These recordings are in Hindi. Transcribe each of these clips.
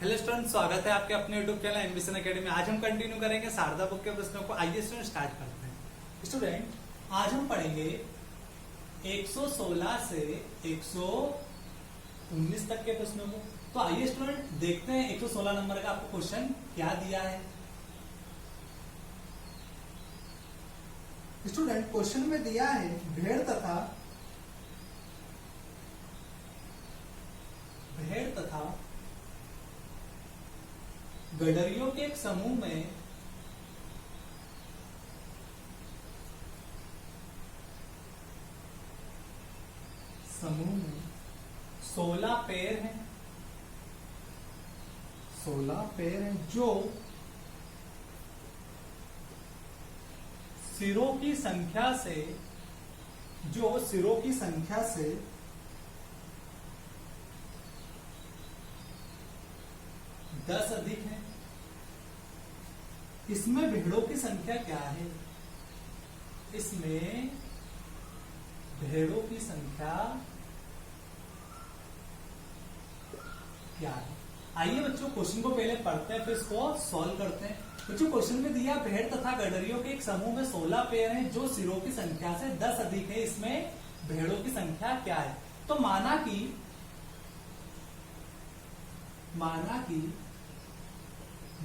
हेलो स्टूडेंट, स्वागत है आपके अपने यूट्यूब चैनल एम्बिशन एकेडमी। आज हम कंटिन्यू करेंगे शारदा बुक के प्रश्नों को। आइए स्टूडेंट स्टार्ट करते हैं। स्टूडेंट, आज हम पढ़ेंगे 116 से 119 तक के प्रश्नों को। तो आइए स्टूडेंट देखते हैं 116 नंबर का आपको क्वेश्चन क्या दिया है। स्टूडेंट, क्वेश्चन में दिया है भेड़ तथा गडरियों के एक समूह में समूह में 16 पैर हैं। 16 पैर हैं जो सिरों की संख्या से 10 अधिक है। इसमें भेड़ों की संख्या क्या है? इसमें भेड़ों की संख्या क्या है? आइए बच्चों क्वेश्चन को पहले पढ़ते हैं, फिर इसको सॉल्व करते हैं। बच्चों, क्वेश्चन में दिया भेड़ तथा गडरियों के एक समूह में 16 पैर हैं जो सिरों की संख्या से 10 अधिक है। इसमें भेड़ों की संख्या क्या है? तो माना कि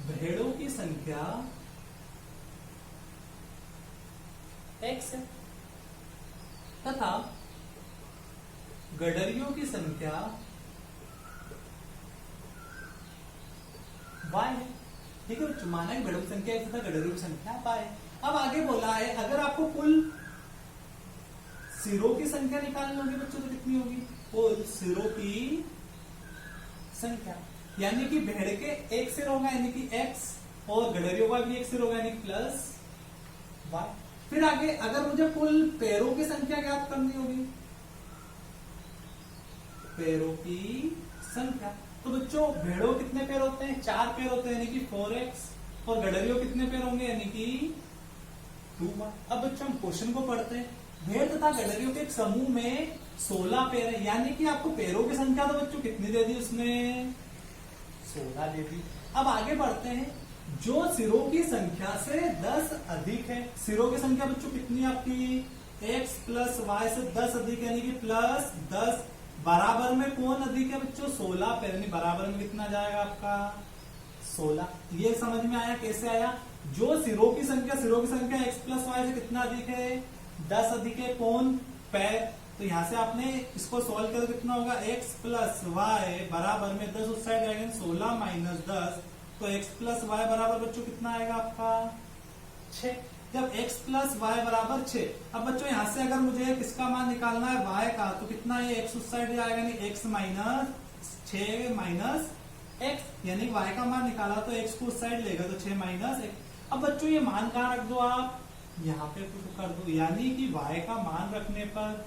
भेड़ों की संख्या x है तथा गडरियों की संख्या y है। ठीक है बच्चों, माना कि भेड़ों की संख्या x तथा गडरियों की संख्या y है। अब आगे बोला है अगर आपको कुल सिरों की संख्या निकालनी होगी बच्चों तो कितनी होगी? कुल सिरों की संख्या, यानी कि भेड़ के एक सिर होगा यानी कि x और गडरियों का भी एक सिर होगा यानी प्लस y। फिर आगे अगर मुझे कुल पैरों की संख्या ज्ञात करनी होगी, पैरों की संख्या, तो बच्चों भेड़ों कितने पैर होते हैं? 4 पैर होते हैं यानी कि 4x। और गडरियों कितने पैर होंगे यानी कि 2y। अब बच्चों हम क्वेश्चन को पढ़ते हैं। भेड़ तथा गडरियों के एक समूह में 16 पैर है, यानी कि आपको पैरों की संख्या तो बच्चों कितनी दे दी उसमें? 16 दे दी। अब आगे बढ़ते हैं। जो सिरों की संख्या से 10 अधिक है, सिरों की संख्या बच्चों कितनी आपकी? x प्लस वाई से 10 अधिक यानी कि प्लस 10। बराबर में कौन अधिक है बच्चों? 16 पैर, यानी बराबर में कितना जाएगा आपका? 16। ये समझ में आया? कैसे आया? जो सिरों की संख्या x प्लस वाई से कितना अधिक है? 10 अधिक है। कौन? पैर। तो यहां से आपने इसको सॉल्व कर कितना होगा? x प्लस वाई बराबर में 10 उस साइड जाएगा 16 माइनस 10, तो x प्लस वाई बराबर बच्चों कितना आएगा आपका? 6। जब x प्लस वाई बराबर 6, अब बच्चों यहां से अगर मुझे किसका मान निकालना है? y का, तो कितना है? x उस साइड जाएगा यानी x माइनस 6 माइनस x, यानी y का मान निकाला तो x को उस साइड लेगा तो 6 माइनस x। अब बच्चों ये मान कहां रख दो आप? यहाँ पे तो कर दो, यानी कि y का मान रखने पर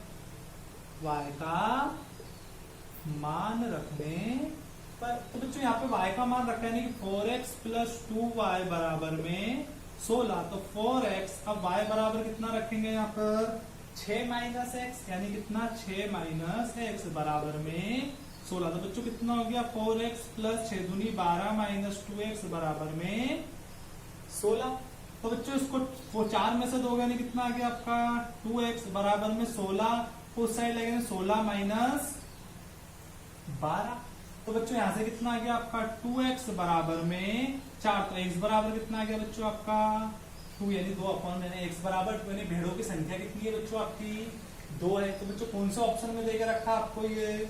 तो बच्चों यहाँ पे y का मान रखा है यानी कि 4x प्लस 2y बराबर में 16। तो 4x, अब y बराबर कितना रखेंगे यहाँ पर? 6 माइनस x, यानी कितना? 6 माइनस x बराबर में 16। तो बच्चों कितना हो गया? 4x प्लस 6 दूनी 12 माइनस 2x बराबर में 16। तो बच्चों इसको 4 में से दोगे यानी कितना आ गया आपका? 2x बराबर में 16, उस साइड लगेगा 16 माइनस 12। तो बच्चों यहां से कितना आ गया आपका? 2x बराबर में 4। तो x बराबर कितना आ गया बच्चों आपका? 2, यानी 2 अपॉन मैंने x बराबर 2, यानी भेड़ों की संख्या कितनी है बच्चों आपकी? 2 है। तो बच्चों कौन सा ऑप्शन में देकर रखा आपको? ये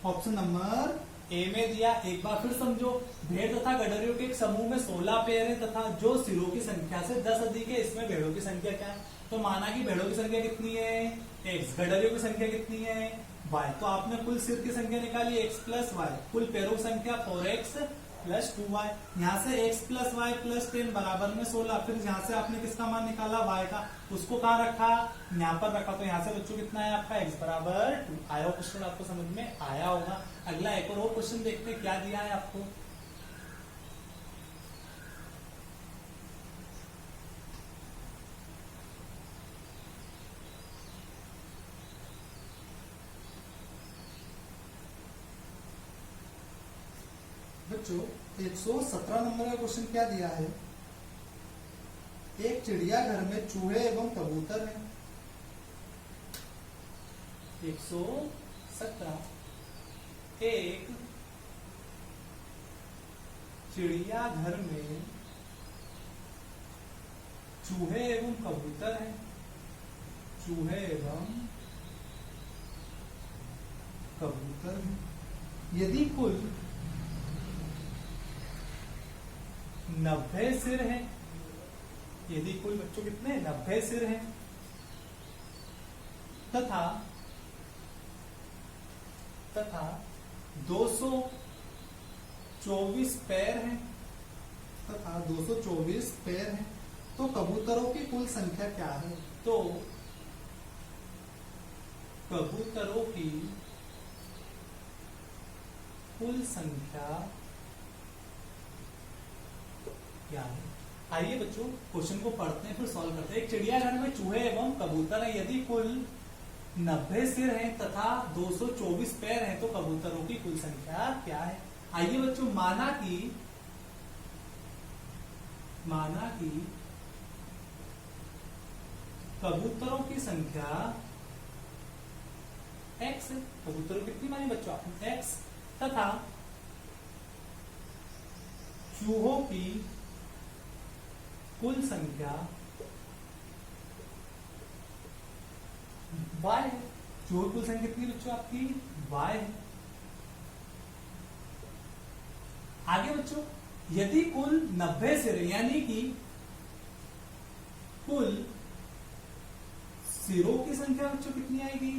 ऑप्शन नंबर ए में दिया। एक बार फिर समझो। भेड़ तथा गडरियों के एक समूह में 16 पैर है तथा जो सिरों की संख्या से 10 अधिक है। इसमें भेड़ों की संख्या क्या है? तो माना कि भेड़ों की संख्या कितनी है? x। गडरियों की संख्या कितनी है? y। तो आपने कुल सिर की संख्या निकाली x प्लस y, कुल पैरों की संख्या 4x प्लस 2y। यहाँ से x प्लस वाई प्लस 10 बराबर में 16। फिर यहाँ से आपने किसका मान निकाला? y का, उसको कहाँ रखा? यहाँ पर रखा। तो यहाँ से बच्चों कितना है आपका? x बराबर 2। आया क्वेश्चन आपको समझ में आया होगा। अगला एक और क्वेश्चन देखते हैं क्या दिया है आपको। बच्चों 117 नंबर का क्वेश्चन क्या दिया है। एक चिड़ियाघर में चूहे एवं कबूतर हैं। 117 एक चिड़ियाघर में चूहे एवं कबूतर हैं। चूहे एवं कबूतर हैं। यदि कुल 90 सिर हैं, यदि कुल बच्चों कितने 90 सिर हैं तथा 224 पैर हैं, तथा 224 पैर हैं, तो कबूतरों की कुल संख्या क्या है। तो कबूतरों की कुल संख्या क्या है। आइए बच्चों क्वेश्चन को पढ़ते हैं फिर सॉल्व करते हैं। एक चिड़ियाघर में चूहे एवं कबूतर हैं। यदि कुल 90 सिर हैं तथा 224 पैर हैं तो कबूतरों की कुल संख्या क्या है। आइए बच्चों माना कि कबूतरों की संख्या x है। कबूतरों कितनी मानी बच्चों आपने x, तथा चूहों की कुल संख्या y है। चूहों की कुल संख्या कितनी बच्चों आपकी y है। आगे बच्चों यदि कुल 90 सिर यानी कि कुल सिरों की संख्या बच्चों कितनी आएगी।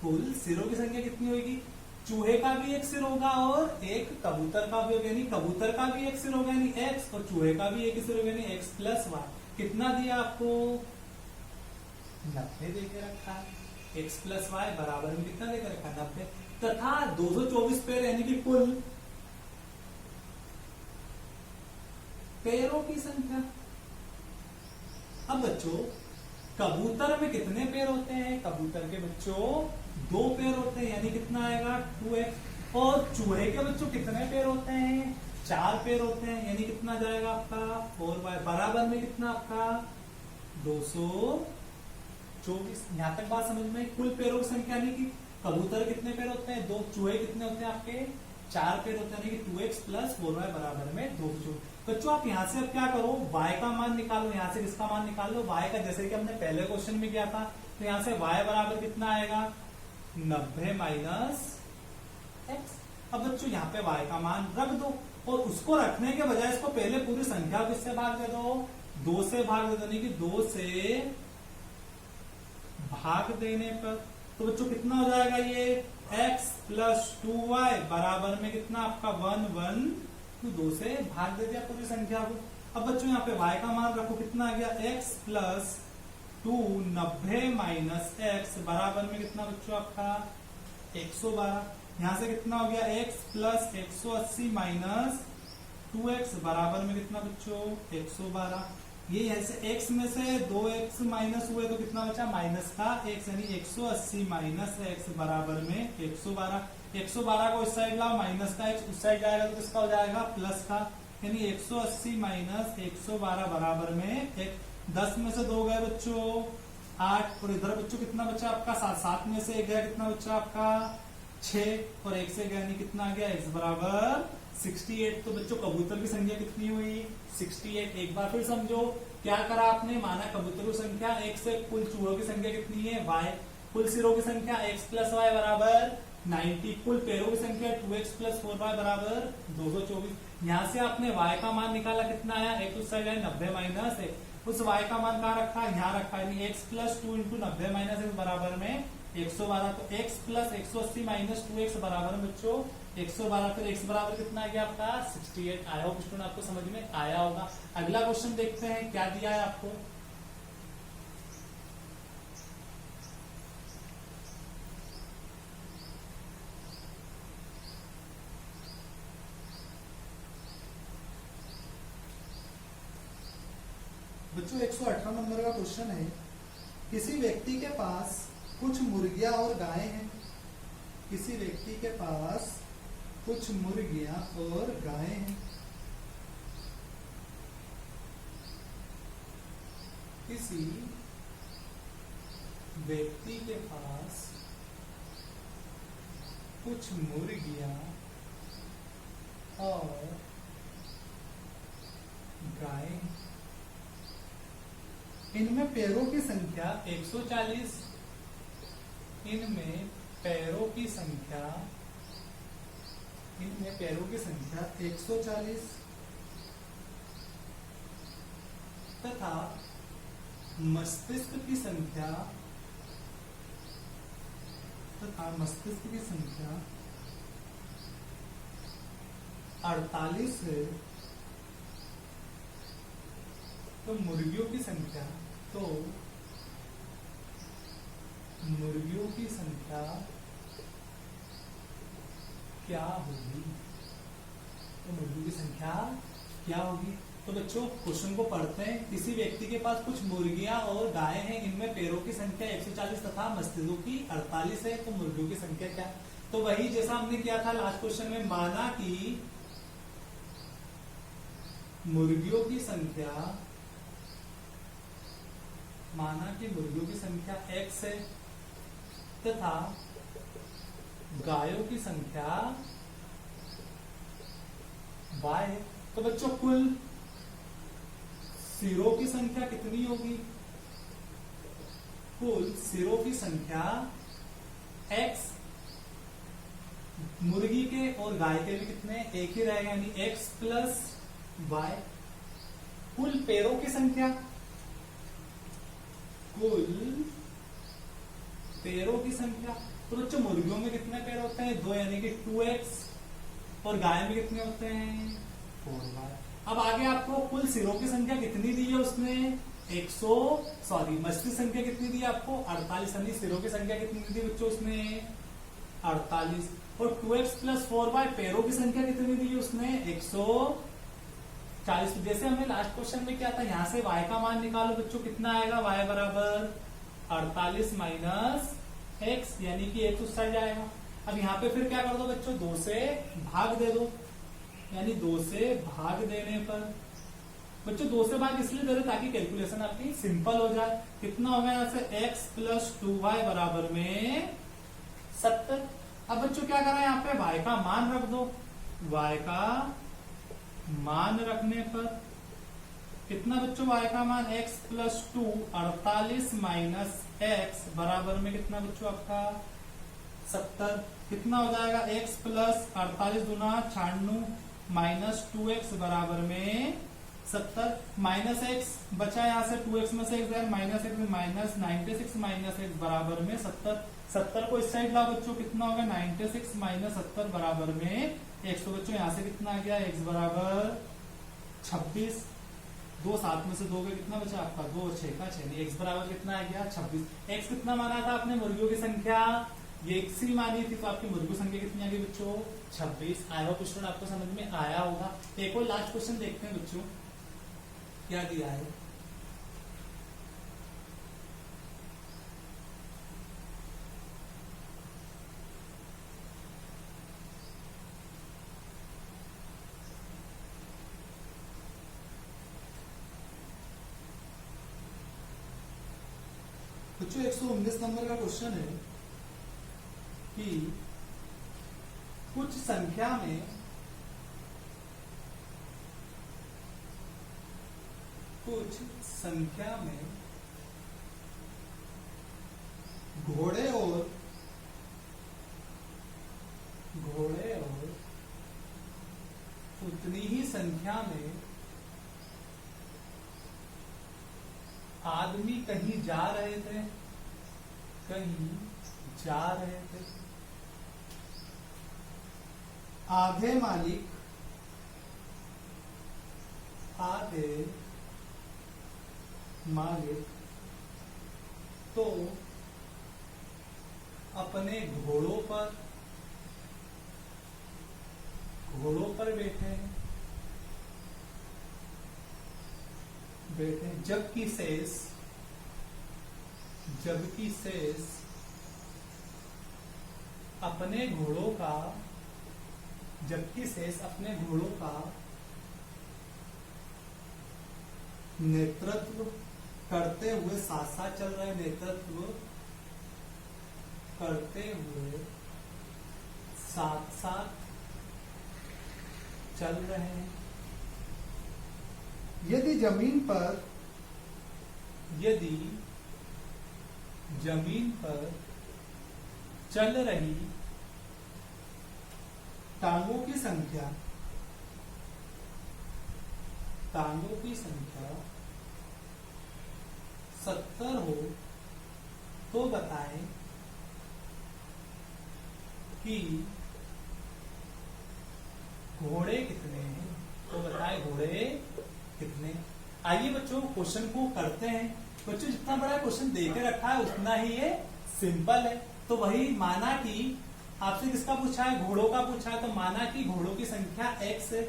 कुल सिरों की संख्या कितनी होगी। चूहे का भी एक सिर होगा और एक कबूतर का भी होगा, यानी कबूतर का भी एक सिर होगा यानी x, और चूहे का भी एक सिर होगा यानी x प्लस वाई। कितना दिया आपको 90 देके रखा है। x प्लस वाई बराबर में कितना देकर रखा 90 तथा 224 पैर यानी कि कुल पैरों की संख्या। अब बच्चों कबूतर में कितने पैर होते हैं। कबूतर के बच्चों 2 पैर होते हैं यानी कितना आएगा 2x, और चूहे के बच्चों कितने पैर होते हैं 4 पैर होते हैं यानी कितना जाएगा आपका 4y बराबर में कितना आपका 224। यहां तक बात समझ में। कुल पैरों की संख्या यानी कि कबूतर कितने पैर होते हैं 2, चूहे कितने होते हैं आपके 4 पैर होते हैं यानी कि 2x प्लस 4y बराबर में 224। बच्चों आप यहां से अब क्या करो y का मान निकालो। यहां से किसका मान निकाल लो y का, जैसे कि हमने पहले क्वेश्चन में किया था। तो यहां से y बराबर कितना आएगा 90 माइनस x। अब बच्चों यहाँ पे y का मान रख दो, और उसको रखने के बजाय इसको पहले पूरी संख्या को किससे भाग दे दो 2 से भाग दे दो, यानी कि 2 से भाग देने पर तो बच्चों कितना हो जाएगा ये x प्लस 2y बराबर में कितना आपका 1 1 तो 2 से भाग दे दिया पूरी संख्या को। अब बच्चों यहाँ पे y का मान रखो कितना आ गया x प्लस 2 90 माइनस x बराबर में कितना बच्चों आपका 112। यहां से कितना हो गया x प्लस 180 माइनस 2x बराबर में कितना बच्चों 112। ये ऐसे x में से 2x माइनस हुए तो कितना बचा माइनस का x, यानी 180 माइनस x बराबर में 112। 112 को इस साइड लाओ, माइनस का x उस साइड जाएगा तो किसका हो जाएगा प्लस का, यानी 180 माइनस 112 बराबर में 10 में से 2 गए बच्चों 8, और इधर बच्चों कितना बचा आपका 7 में से 1 गया कितना बचा आपका 6, और 1 से गया नहीं कितना आ गया x बराबर 68। तो बच्चों कबूतर की संख्या कितनी हुई 68। एक बार फिर समझो क्या करा आपने, माना कबूतरों की संख्या 1 से कुल चूहों की संख्या कितनी है y, कुल सिरों की संख्या x प्लस वाई बराबर 90, कुल पैरों की संख्या 2x प्लस 4y बराबर 224। यहाँ से आपने y का मान निकाला कितना आया x उस साइड है 90 माइनस x, उस y का मान कहाँ रखा यहाँ रखा है x plus 2 into 90 minus x बराबर में 112। तो x प्लस 180 माइनस 2x बराबर में बच्चों 112। फिर x बराबर कितना आ गया आपका 68। आया होगा स्टूडेंट, आपको समझ में आया होगा। अगला क्वेश्चन देखते हैं क्या दिया है आपको। बच्चों 118 नंबर का क्वेश्चन है। किसी व्यक्ति के पास कुछ मुर्गियां और गायें हैं। किसी व्यक्ति के पास कुछ मुर्गियां और गायें हैं। किसी व्यक्ति के पास कुछ मुर्गियां और गायें, इनमें पैरों की संख्या 140, इनमें पैरों की संख्या 140 तथा मस्तिष्क की संख्या 48 है। तो मुर्गियों की संख्या क्या होगी? तो बच्चों क्वेश्चन को पढ़ते हैं। किसी व्यक्ति के पास कुछ मुर्गियां और गायें हैं, इनमें पैरों की संख्या 140 तथा मस्तिष्कों की 48 है। तो मुर्गियों की संख्या क्या? तो वही जैसा हमने किया था लास्ट क्वेश्चन में, माना कि मुर्गियों की संख्या x है तथा गायों की संख्या y है। तो बच्चों कुल सिरों की संख्या कितनी होगी? कुल सिरों की संख्या x, मुर्गी के और गाय के भी कितने एक ही रहेगा, यानी x प्लस y। कुल पैरों की संख्या, तो बच्चों मुर्गियों में कितने पैर होते हैं? 2, यानी कि 2x, और गाय में कितने होते हैं? 4y। अब आगे आपको कुल सिरों की संख्या कितनी दी है उसने? मस्तिष्क संख्या कितनी दी है आपको? 48, यानी सिरों की संख्या कितनी दी बच्चों उसने? 48। और 2x प्लस 4y पैरों की संख्या कितनी दी है उसने? 140। तो जैसे हमने लास्ट क्वेश्चन में किया था, यहाँ से y का मान निकालो बच्चों, कितना आएगा? y बराबर 48 माइनस x, यानी कि x उस साइड जाएगा। अब यहाँ पे फिर क्या कर दो बच्चों? 2 से भाग दे दो, यानी 2 से भाग देने पर बच्चों 2 से भाग इसलिए दे रहे ताकि कैलकुलेशन आपकी सिंपल हो जाए। कितना होगा यहाँ से? x प्लस 2y बराबर में 70। अब बच्चों क्या करें? यहाँ पे y का मान रख दो। y का मान रखने पर कितना बच्चों? y का मान x प्लस 2, 48 माइनस x बराबर में कितना बच्चों आपका? 70। कितना हो जाएगा? x प्लस 48 दूना 96 माइनस 2x बराबर में 70। माइनस x बचा यहाँ से, 2x में से x माइनस x में माइनस 96 माइनस x बराबर में 70। 70 को इस साइड लाओ बच्चों, कितना होगा? 96 माइनस 70 बराबर में 100। तो बच्चों यहाँ से कितना आ गया? x बराबर 26। 2 7 में से 2 का कितना बचा आपका? 2 और 6 का 6, x बराबर कितना आ गया? 26। x कितना माना था आपने? मुर्गियों की संख्या ये x ही मानी थी, तो आपकी मुर्गियों की संख्या कितनी आ गई बच्चों? 26। आई होप स्टूडेंट आपको समझ में आया होगा। एक और लास्ट क्वेश्चन देखते हैं बच्चों, क्या दिया है। बच्चों 119 नंबर का क्वेश्चन है कि कुछ संख्या में घोड़े और उतनी ही संख्या में आदमी कहीं जा रहे थे। आधे मालिक तो अपने घोड़ों पर बैठे, जबकि शेष अपने घोड़ों का जबकि शेष अपने घोड़ों का नेतृत्व करते हुए साथ साथ चल रहे, नेतृत्व करते हुए साथ साथ चल रहे हैं। यदि जमीन पर चल रही टांगों की संख्या 70 हो तो बताएं कि घोड़े कितने हैं। तो बताएं घोड़े कितने। आइए बच्चों क्वेश्चन को करते हैं। बच्चों जितना बड़ा क्वेश्चन देके रखा है उतना ही ये सिंपल है। तो वही माना कि आपसे किसका पूछा है, घोड़ों का पूछा है, तो माना कि घोड़ों की संख्या x है।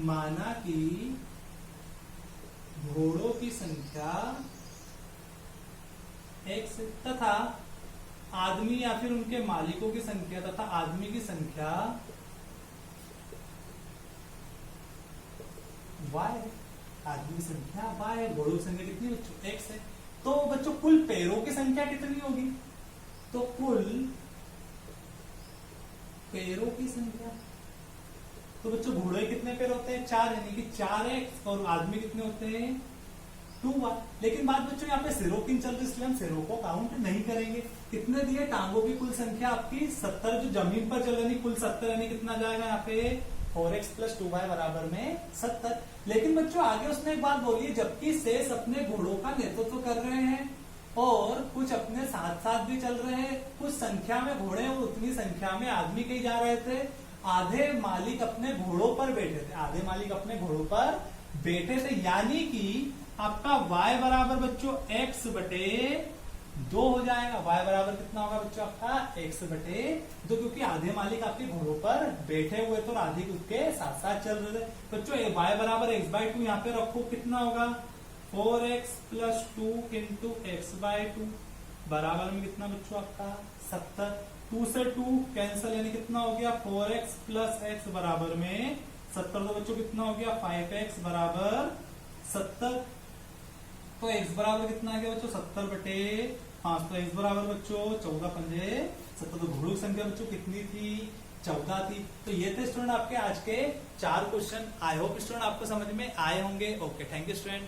माना कि घोड़ों की संख्या x तथा आदमी या फिर उनके मालिकों की संख्या तथा आदमी की संख्या y है। आदमी की संख्या y है, घोड़ों की संख्या कितनी बच्चों x है। तो बच्चों कुल पैरों की संख्या कितनी होगी, तो कुल पैरों की संख्या, तो बच्चों घोड़े कितने पैर होते हैं 4, यानी कि 4x, और आदमी कितने होते हैं 2y। लेकिन बात बच्चों यहाँ पे सिरों की चल रही, इसलिए हम सिरों को काउंट नहीं करेंगे। कितने दिए, टांगों की कुल संख्या आपकी 70, जो जमीन पर चल रही कुल 70, यानी कितना जाएगा यहाँ पे 4x + 2y बराबर में 70। लेकिन बच्चों आगे उसने एक बात बोली है, जबकि शेष अपने घोड़ों का नेतृत्व कर रहे हैं और कुछ अपने साथ साथ भी चल रहे हैं। कुछ संख्या में घोड़े और उतनी संख्या में आदमी कहीं जा रहे थे। आधे मालिक अपने घोड़ों पर बैठे थे, यानी कि आपका y बराबर बच्चों x बटे 2 हो जाएगा। y बराबर कितना होगा बच्चों आपका x बटे 2, क्योंकि आधे मालिक आपके घोड़ों पर बैठे हुए थे और आधे उसके साथ साथ चल रहे थे। बच्चों y बराबर x/2 यहाँ पे रखो, कितना होगा 4x + 2 × x/2 बराबर में कितना बच्चों आपका 70। 2 से 2 कैंसिल, यानी कितना हो गया 4x + x बराबर में 70। तो बच्चों कितना हो गया 5x बराबर 70। तो x बराबर कितना आ गया बच्चों 70/5। तो x बराबर बच्चों 14×5 70। तो घोड़ों की संख्या बच्चों कितनी थी 14 थी। तो ये थे स्टूडेंट आपके आज के 4 क्वेश्चन। आई होप स्टूडेंट आपको समझ में आए होंगे। Okay, thank you student.